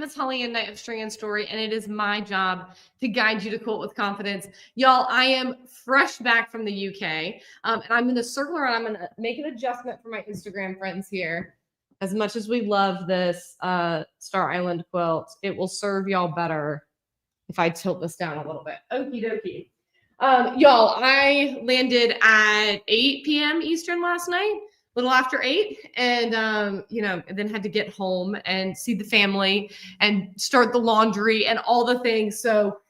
It's Holly and Night of String and Story, and it is my job to guide you to quilt with confidence. Y'all, I am fresh back from the UK, and I'm going to circle around. I'm going to make an adjustment for my Instagram friends here. As much as we love this Star Island quilt, it will serve y'all better if I tilt this down a little bit. Okie dokie. Y'all, I landed at 8 p.m. Eastern last night. Little after 8, and then had to get home and see the family and start the laundry and all the things. So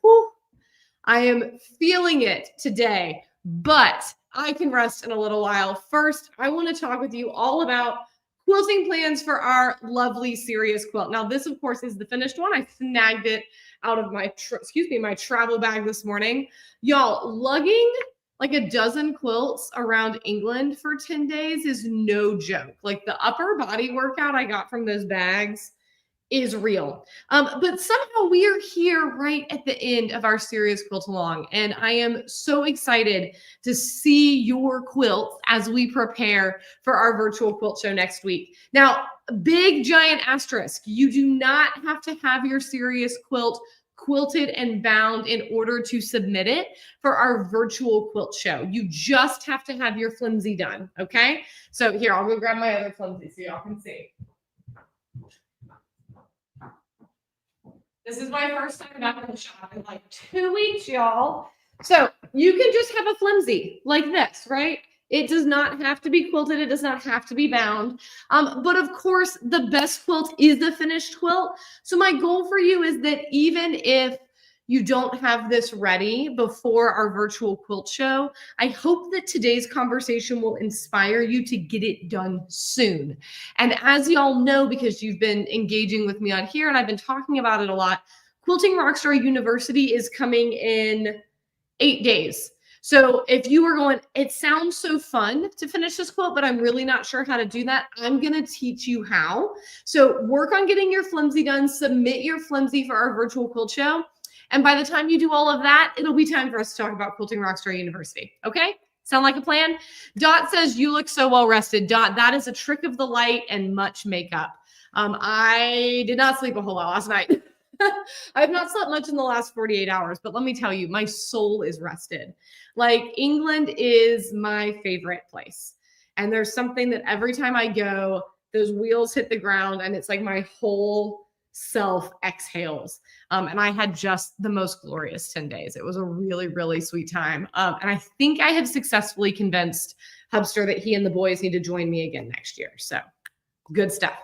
I am feeling it today, but I can rest in a little while. First, I want to talk with you all about quilting plans for our lovely Sirius quilt. Now, this, of course, is the finished one. I snagged it out of my travel bag this morning. Y'all, lugging like a dozen quilts around England for 10 days is no joke. Like the upper body workout I got from those bags is real. But somehow we are here right at the end of our Sirius quilt along. And I am so excited to see your quilts as we prepare for our virtual quilt show next week. Now, big giant asterisk, you do not have to have your Sirius quilt quilted and bound in order to submit it for our virtual quilt show. You just have to have your flimsy done, okay? So here, I'll go grab my other flimsy so y'all can see. This is my first time back in the shop in like 2 weeks, y'all. So you can just have a flimsy like this, right? It does not have to be quilted. It does not have to be bound. But of course, the best quilt is the finished quilt. So my goal for you is that even if you don't have this ready before our virtual quilt show, I hope that today's conversation will inspire you to get it done soon. And as y'all know, because you've been engaging with me on here and I've been talking about it a lot, Quilting Rockstar University is coming in 8 days. So if you are going, it sounds so fun to finish this quilt, but I'm really not sure how to do that. I'm going to teach you how. So work on getting your flimsy done, submit your flimsy for our virtual quilt show. And by the time you do all of that, it'll be time for us to talk about Quilting Rockstar University. Okay? Sound like a plan? Dot says, you look so well rested. Dot, that is a trick of the light and much makeup. I did not sleep a whole lot last night. I have not slept much in the last 48 hours, but let me tell you, my soul is rested. Like England is my favorite place. And there's something that every time I go, those wheels hit the ground and it's like my whole self exhales. And I had just the most glorious 10 days. It was a really, really sweet time. And I think I have successfully convinced Hubster that he and the boys need to join me again next year. So good stuff.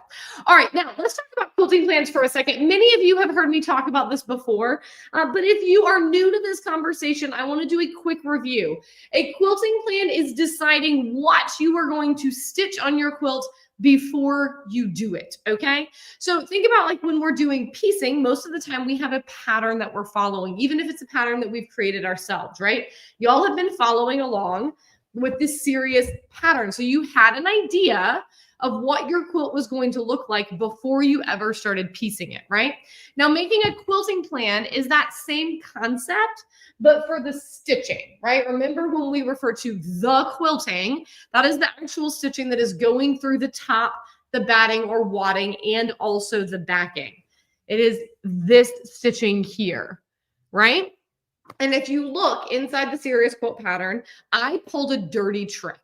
All right, now let's talk about quilting plans for a second. Many of you have heard me talk about this before, but if you are new to this conversation, I want to do a quick review. A quilting plan is deciding what you are going to stitch on your quilt before you do it, okay? So think about like when we're doing piecing, most of the time we have a pattern that we're following, even if it's a pattern that we've created ourselves, right? Y'all have been following along with this Sirius pattern. So you had an idea of what your quilt was going to look like before you ever started piecing it, right? Now, making a quilting plan is that same concept, but for the stitching, right? Remember when we refer to the quilting, that is the actual stitching that is going through the top, the batting or wadding, and also the backing. It is this stitching here, right? And if you look inside the Sirius quilt pattern, I pulled a dirty trick.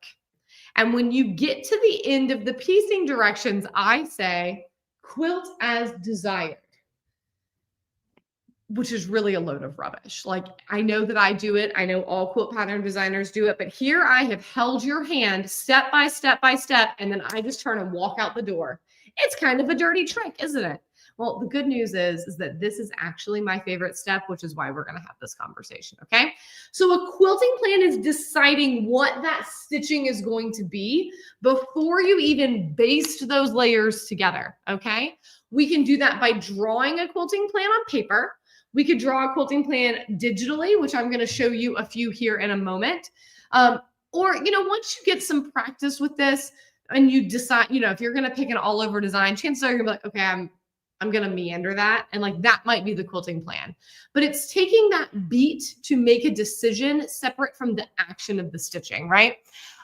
And when you get to the end of the piecing directions, I say quilt as desired, which is really a load of rubbish. Like I know that I do it. I know all quilt pattern designers do it, but here I have held your hand step by step by step, and then I just turn and walk out the door. It's kind of a dirty trick, isn't it? Well, the good news is that this is actually my favorite step, which is why we're going to have this conversation, okay? So a quilting plan is deciding what that stitching is going to be before you even baste those layers together, okay? We can do that by drawing a quilting plan on paper. We could draw a quilting plan digitally, which I'm going to show you a few here in a moment. Or, once you get some practice with this and you decide, if you're going to pick an all over design, chances are you're going to be like, okay, I'm going to meander that. And like, that might be the quilting plan, but it's taking that beat to make a decision separate from the action of the stitching, right?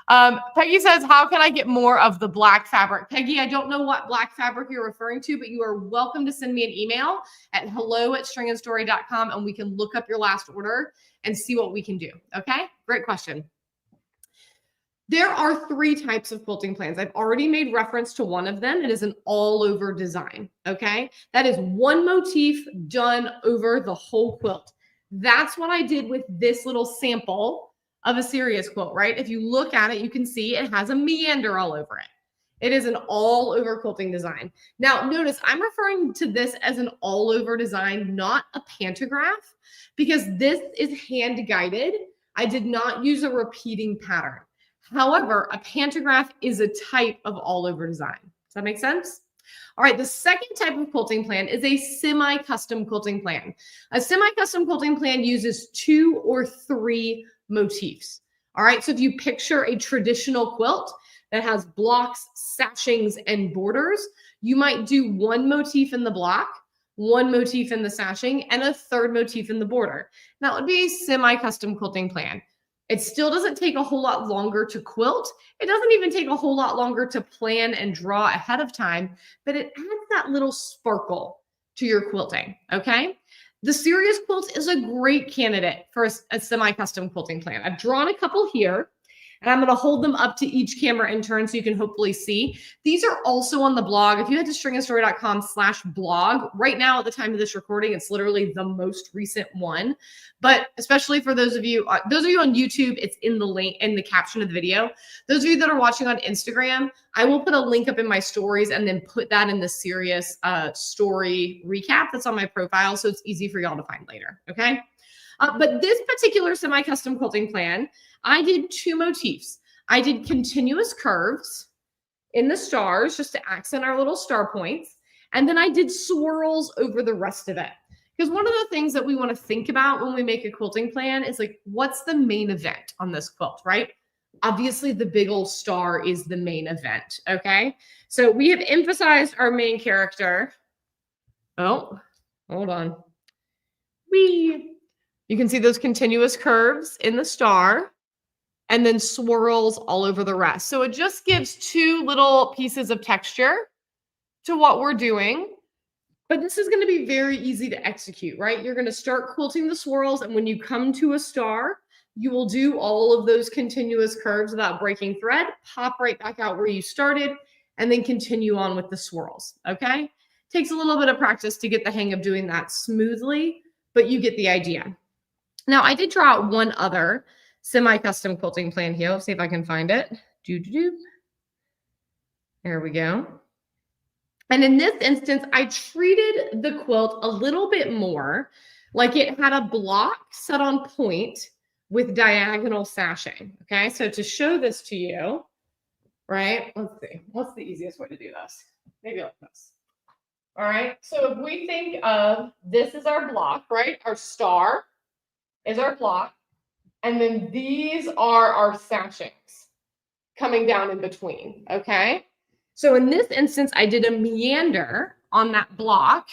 Peggy says, how can I get more of the black fabric? Peggy, I don't know what black fabric you're referring to, but you are welcome to send me an email at hello@stringandstory.com and we can look up your last order and see what we can do. Okay, great question. There are 3 types of quilting plans. I've already made reference to one of them. It is an all over design. Okay, that is one motif done over the whole quilt. That's what I did with this little sample of a Sirius quilt, right? If you look at it, you can see it has a meander all over it. It is an all over quilting design. Now, notice I'm referring to this as an all over design, not a pantograph, because this is hand guided. I did not use a repeating pattern. However, a pantograph is a type of all over design. Does that make sense? All right, the second type of quilting plan is a semi-custom quilting plan. A semi-custom quilting plan uses 2 or 3 motifs. All right, so if you picture a traditional quilt that has blocks, sashings, and borders, you might do 1 motif in the block, 1 motif in the sashing, and a 3rd motif in the border. That would be a semi-custom quilting plan. It still doesn't take a whole lot longer to quilt. It doesn't even take a whole lot longer to plan and draw ahead of time, but it adds that little sparkle to your quilting, okay? The Sirius quilt is a great candidate for a semi-custom quilting plan. I've drawn a couple here, and I'm going to hold them up to each camera in turn so you can hopefully see. These are also on the blog. If you head to stringandstory.com/blog, right now at the time of this recording, it's literally the most recent one. But especially for those of you on YouTube, it's in the link in the caption of the video. Those of you that are watching on Instagram, I will put a link up in my stories and then put that in the Sirius story recap that's on my profile, so it's easy for y'all to find later. Okay. But this particular semi-custom quilting plan, I did 2 motifs. I did continuous curves in the stars just to accent our little star points. And then I did swirls over the rest of it. Because one of the things that we want to think about when we make a quilting plan is like, what's the main event on this quilt, right? Obviously, the big old star is the main event, okay? So we have emphasized our main character. Oh, hold on. You can see those continuous curves in the star and then swirls all over the rest. So it just gives 2 little pieces of texture to what we're doing. But this is going to be very easy to execute, right? You're going to start quilting the swirls, and when you come to a star, you will do all of those continuous curves without breaking thread, pop right back out where you started, and then continue on with the swirls, okay? Takes a little bit of practice to get the hang of doing that smoothly, but you get the idea. Now, I did draw out one other semi-custom quilting plan here. Let's see if I can find it. There we go. And in this instance, I treated the quilt a little bit more like it had a block set on point with diagonal sashing. Okay, so to show this to you, right? Let's see. What's the easiest way to do this? Maybe like this. All right, so if we think of this is our block, right? Our star is our block. And then these are our sashings coming down in between, okay? So in this instance, I did a meander on that block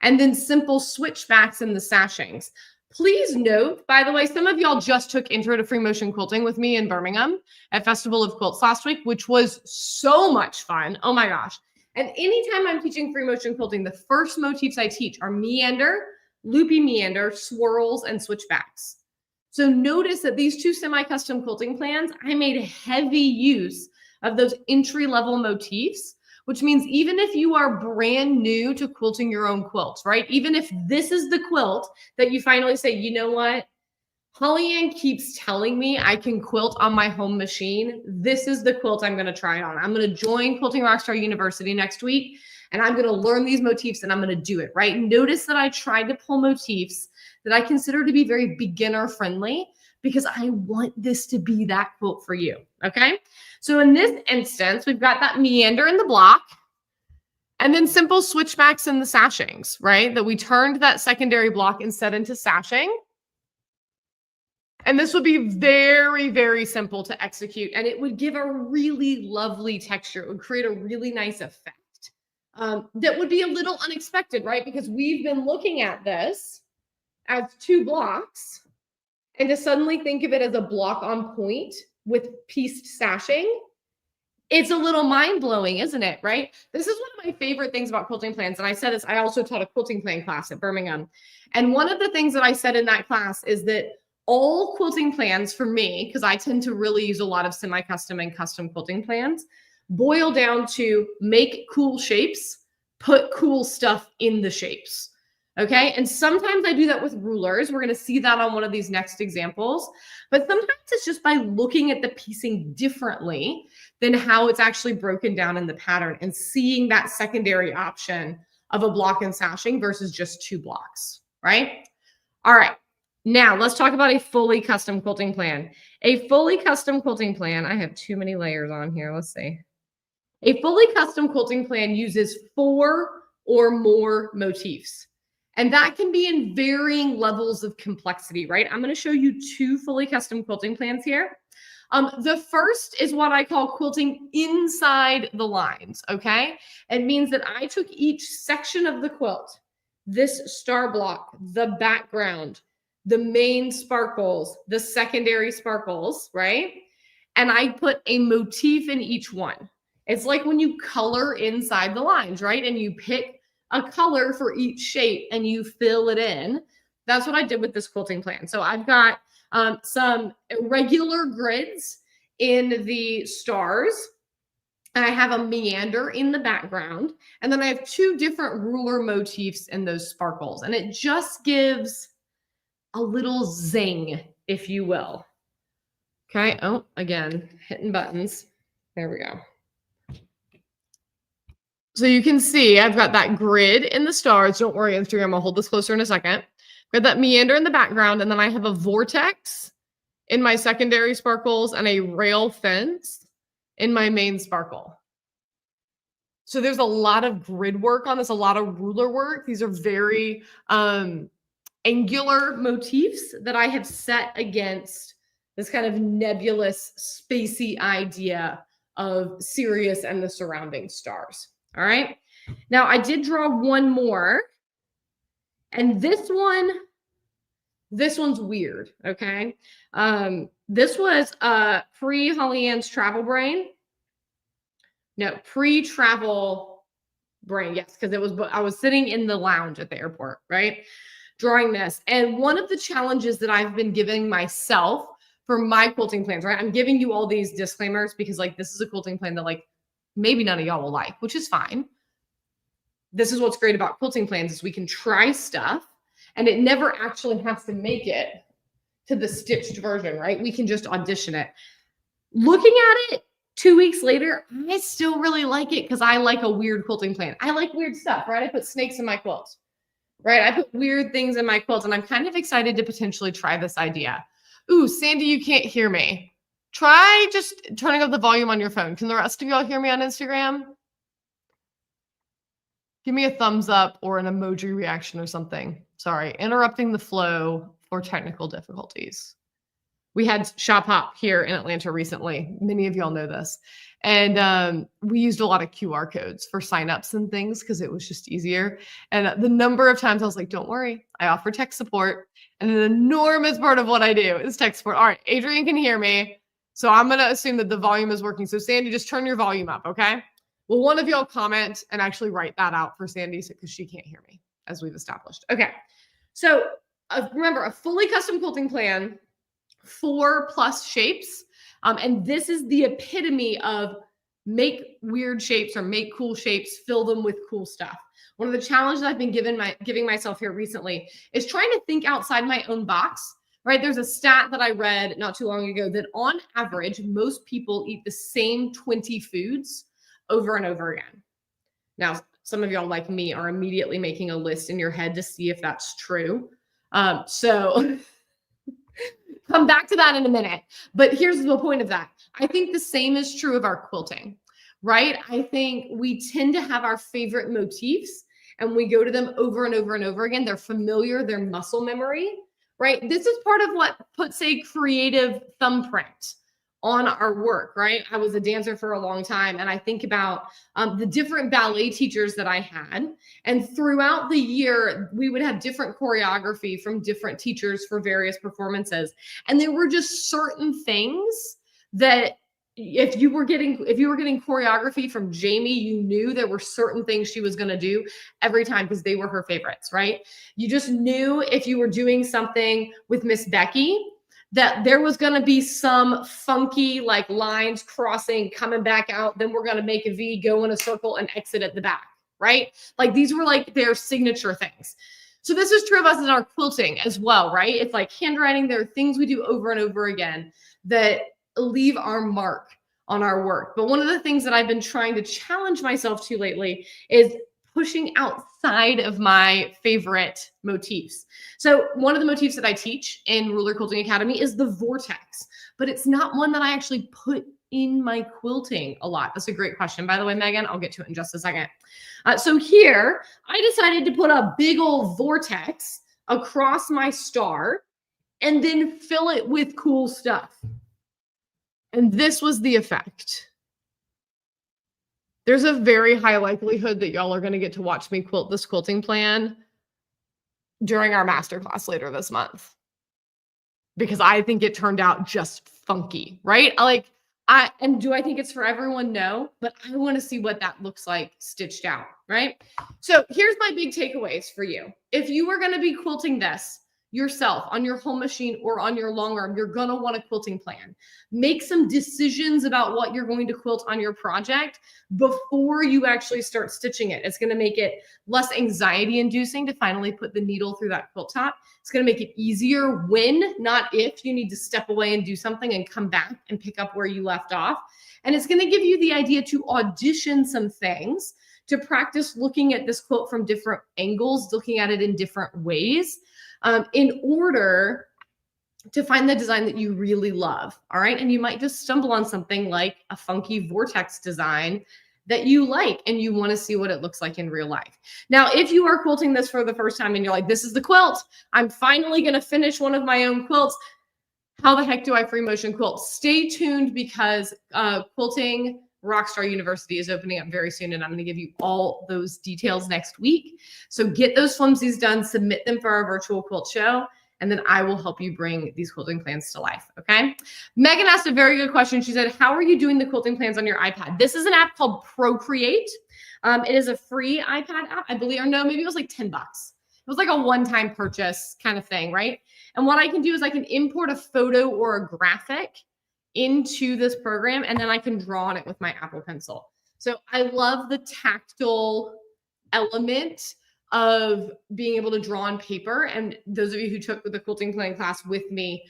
and then simple switchbacks in the sashings. Please note, by the way, some of y'all just took Intro to Free Motion Quilting with me in Birmingham at Festival of Quilts last week, which was so much fun. Oh my gosh. And anytime I'm teaching free motion quilting, the first motifs I teach are meander, loopy meander, swirls, and switchbacks. So notice that these 2 semi-custom quilting plans, I made heavy use of those entry-level motifs, which means even if you are brand new to quilting your own quilts, right? Even if this is the quilt that you finally say, you know what? Holly Ann keeps telling me I can quilt on my home machine. This is the quilt I'm going to try on. I'm going to join Quilting Rockstar University next week, and I'm going to learn these motifs, and I'm going to do it, right? Notice that I tried to pull motifs that I consider to be very beginner friendly because I want this to be that quilt for you, okay? So in this instance, we've got that meander in the block and then simple switchbacks in the sashings, right? That we turned that secondary block and set into sashing. And this would be very, very simple to execute, and it would give a really lovely texture. It would create a really nice effect that would be a little unexpected, right? Because we've been looking at this as 2 blocks, and to suddenly think of it as a block on point with pieced sashing, it's a little mind-blowing, isn't it? Right? This is one of my favorite things about quilting plans. And I said this, I also taught a quilting plan class at Birmingham. And one of the things that I said in that class is that all quilting plans for me, because I tend to really use a lot of semi-custom and custom quilting plans, boil down to make cool shapes, put cool stuff in the shapes. Okay. And sometimes I do that with rulers. We're going to see that on one of these next examples. But sometimes it's just by looking at the piecing differently than how it's actually broken down in the pattern and seeing that secondary option of a block and sashing versus just 2 blocks, right? All right. Now let's talk about a fully custom quilting plan. A fully custom quilting plan, I have too many layers on here. Let's see. A fully custom quilting plan uses 4 or more motifs. And that can be in varying levels of complexity, right? I'm going to show you 2 fully custom quilting plans here. The first is what I call quilting inside the lines, okay? It means that I took each section of the quilt, this star block, the background, the main sparkles, the secondary sparkles, right? And I put a motif in each one. It's like when you color inside the lines, right? And you pick a color for each shape and you fill it in. That's what I did with this quilting plan. So I've got some irregular grids in the stars. I have a meander in the background. And then I have 2 different ruler motifs in those sparkles. And it just gives a little zing, if you will. Okay. Oh, again, hitting buttons. There we go. So you can see I've got that grid in the stars. Don't worry, Instagram, I'll hold this closer in a second. I've got that meander in the background, and then I have a vortex in my secondary sparkles and a rail fence in my main sparkle. So there's a lot of grid work on this, a lot of ruler work. These are very angular motifs that I have set against this kind of nebulous, spacey idea of Sirius and the surrounding stars. All right. Now I did draw one more, and this one's weird. Okay. This was pre-Holly Ann's travel brain. No, pre-travel brain. Yes, because I was sitting in the lounge at the airport, right? Drawing this. And one of the challenges that I've been giving myself for my quilting plans, right? I'm giving you all these disclaimers because like this is a quilting plan that like maybe none of y'all will like, which is fine. This is what's great about quilting plans is we can try stuff and it never actually has to make it to the stitched version, right? We can just audition it. Looking at it 2 weeks later, I still really like it because I like a weird quilting plan. I like weird stuff, right? I put snakes in my quilts, right? I put weird things in my quilts and I'm kind of excited to potentially try this idea. Ooh, Sandy, you can't hear me. Try just turning up the volume on your phone. Can the rest of y'all hear me on Instagram? Give me a thumbs up or an emoji reaction or something. Sorry, interrupting the flow for technical difficulties. We had Shop Hop here in Atlanta recently. Many of y'all know this. And we used a lot of QR codes for signups and things because it was just easier. And the number of times I was like, don't worry, I offer tech support. And an enormous part of what I do is tech support. All right, Adrian can hear me. So I'm going to assume that the volume is working. So Sandy, just turn your volume up, okay? Well, one of y'all comment and actually write that out for Sandy because she can't hear me, as we've established. Okay, so remember, a fully custom quilting plan, 4+ shapes. And this is the epitome of make weird shapes or make cool shapes, fill them with cool stuff. One of the challenges I've been giving myself here recently is trying to think outside my own box. Right? There's a stat that I read not too long ago that on average, most people eat the same 20 foods over and over again. Now, some of y'all like me are immediately making a list in your head to see if that's true. So come back to that in a minute. But here's the point of that. I think the same is true of our quilting, right? I think we tend to have our favorite motifs and we go to them over and over and over again. They're familiar, they're muscle memory. Right? This is part of what puts a creative thumbprint on our work, right? I was a dancer for a long time and I think about the different ballet teachers that I had. And throughout the year, we would have different choreography from different teachers for various performances. And there were just certain things that if you were getting choreography from Jamie, you knew there were certain things she was going to do every time because they were her favorites, right? You just knew if you were doing something with Miss Becky that there was going to be some funky like lines crossing, coming back out. Then we're going to make a V, go in a circle and exit at the back, right? Like these were like their signature things. So this is true of us in our quilting as well, right? It's like handwriting. There are things we do over and over again that leave our mark on our work. But one of the things that I've been trying to challenge myself to lately is pushing outside of my favorite motifs. So one of the motifs that I teach in Ruler Quilting Academy is the vortex, but it's not one that I actually put in my quilting a lot. That's a great question, by the way, Megan. I'll get to it in just a second. So here, I decided to put a big old vortex across my star and then fill it with cool stuff. And this was the effect. There's a very high likelihood that y'all are going to get to watch me quilt this quilting plan during our masterclass later this month, because I think it turned out just funky, right? And do I think it's for everyone? No, but I want to see what that looks like stitched out, right? So here's my big takeaways for you. If you are going to be quilting this yourself on your home machine or on your long arm, you're going to want a quilting plan. Make some decisions about what you're going to quilt on your project before you actually start stitching it. It's going to make it less anxiety inducing to finally put the needle through that quilt top. It's going to make it easier when, not if, you need to step away and do something and come back and pick up where you left off. And it's going to give you the idea to audition some things, to practice looking at this quilt from different angles, looking at it in different ways, in order to find the design that you really love. All right. And you might just stumble on something like a funky vortex design that you like and you want to see what it looks like in real life. Now, if you are quilting this for the first time and you're like, this is the quilt, I'm finally going to finish one of my own quilts. How the heck do I free motion quilt? Stay tuned, because Quilting Rockstar University is opening up very soon, and I'm going to give you all those details next week. So get those flimsies done, submit them for our virtual quilt show, and then I will help you bring these quilting plans to life, okay? Megan asked a very good question. She said, how are you doing the quilting plans on your iPad? This is an app called Procreate. It is a free iPad app, I believe, or no, maybe it was like $10. It was like a one-time purchase kind of thing, right? And what I can do is I can import a photo or a graphic into this program, and then I can draw on it with my Apple Pencil. So I love the tactile element of being able to draw on paper. And those of you who took the quilting plan class with me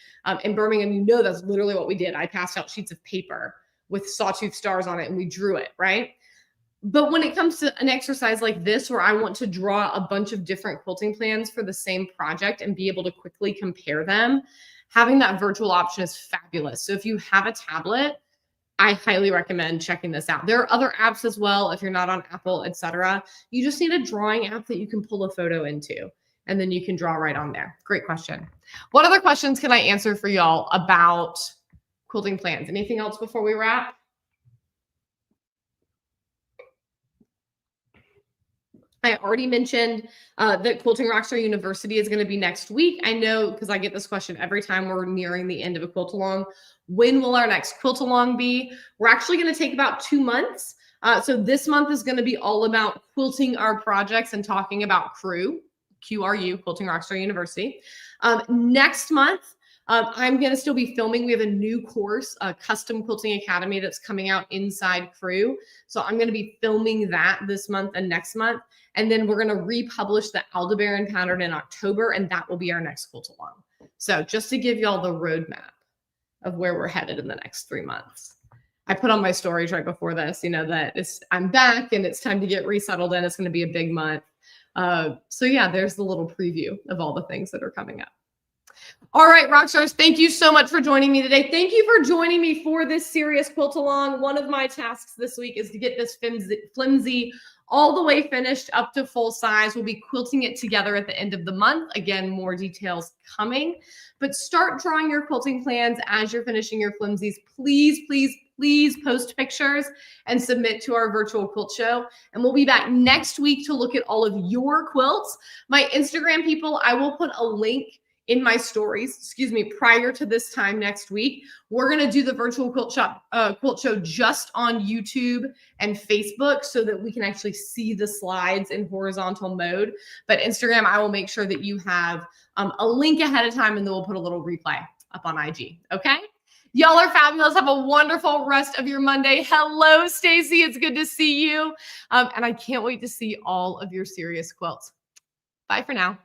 in Birmingham, you know that's literally what we did. I passed out sheets of paper with sawtooth stars on it and we drew it, right? But when it comes to an exercise like this, where I want to draw a bunch of different quilting plans for the same project and be able to quickly compare them, having that virtual option is fabulous. So if you have a tablet, I highly recommend checking this out. There are other apps as well if you're not on Apple, etc. You just need a drawing app that you can pull a photo into, and then you can draw right on there. Great question. What other questions can I answer for y'all about quilting plans? Anything else before we wrap? I already mentioned that Quilting Rockstar University is going to be next week. I know, because I get this question every time we're nearing the end of a quilt along. When will our next quilt along be? We're actually going to take about 2 months. So this month is going to be all about quilting our projects and talking about QRU, Quilting Rockstar University. Next month, I'm going to still be filming. We have a new course, a Custom Quilting Academy, that's coming out inside Crew. So I'm going to be filming that this month and next month. And then we're going to republish the Aldebaran pattern in October, and that will be our next quilt along. So just to give y'all the roadmap of where we're headed in the next 3 months. I put on my stories right before this, that I'm back and it's time to get resettled in. It's going to be a big month. So yeah, there's the little preview of all the things that are coming up. All right, Rockstars, thank you so much for joining me today. Thank you for joining me for this Sirius quilt along. One of my tasks this week is to get this flimsy all the way finished up to full size. We'll be quilting it together at the end of the month. Again, more details coming, but start drawing your quilting plans as you're finishing your flimsies. Please, please, please post pictures and submit to our virtual quilt show. And we'll be back next week to look at all of your quilts. My Instagram people, I will put a link in my stories, prior to this time next week. We're going to do the virtual quilt show just on YouTube and Facebook so that we can actually see the slides in horizontal mode. But Instagram, I will make sure that you have a link ahead of time, and then we'll put a little replay up on IG. Okay. Y'all are fabulous. Have a wonderful rest of your Monday. Hello, Stacy. It's good to see you. And I can't wait to see all of your Sirius quilts. Bye for now.